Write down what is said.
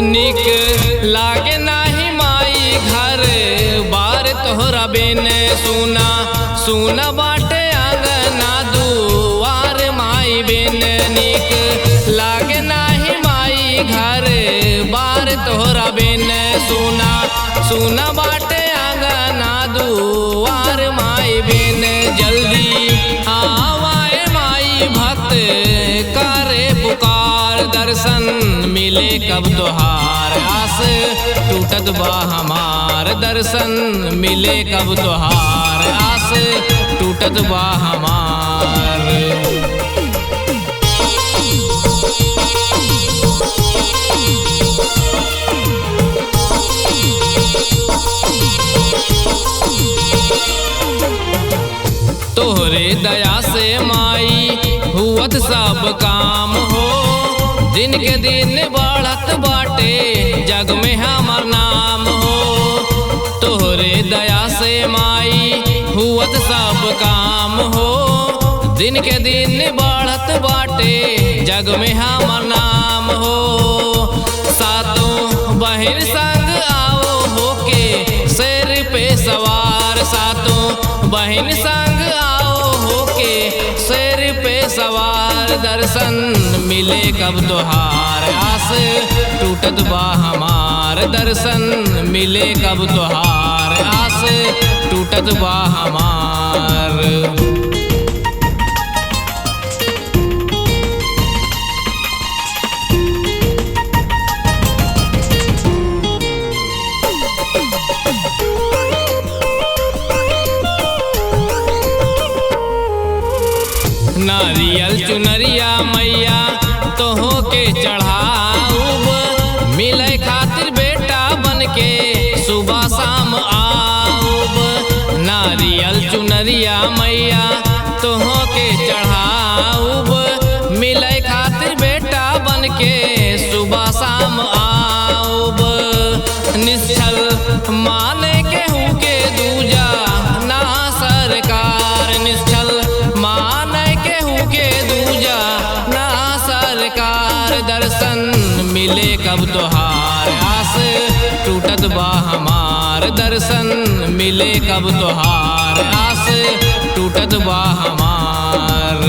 निक लागे नाही माई घर बार तोहरा बिन सुना सुना बाटे आंगना दुआर माई बिन निक लागे नाही माई घर बार तोहरा बिन सुना सुना बाटे आंगना दुआर माई बिन जल्दी आवाए माई भक्त करे पुकार दर्शन मिले कब तोहार आस टूटत बा हमार दर्शन मिले कब तोहार आस टूटत बा हमार। तोहरे दया से माई हुवत सब काम हो दिन के दिन बढ़त बाटे जग में हमार नाम हो। तोहरे दया से माई हुवत सब काम हो दिन के दिन बढ़त बाटे जग में हमार नाम हो। सातों बहन संग आओ होके शेर पे सवार सातों बहन संग आओ होके शेर पे सवार दर्शन मिले कब तोहार आस टूटत बा हमार दर्शन मिले कब तोहार आस टूटत बा हमार। नारियल चुनरिया मैया तोहो के चढ़ाऊब मिले खातिर बेटा बन के सुबह शाम आऊब। नारियल चुनरिया मैया तोहो के चढ़ाऊब मिले खातिर बेटा बन के सुबह शाम आऊब। निश्चल माने केहू के दूजा ना सरकार निश्चल माने के दूजा ना सरकार दर्शन मिले कब तोहार आस टूटत बा हमार दर्शन मिले कब तोहार आस टूटत बा हमार।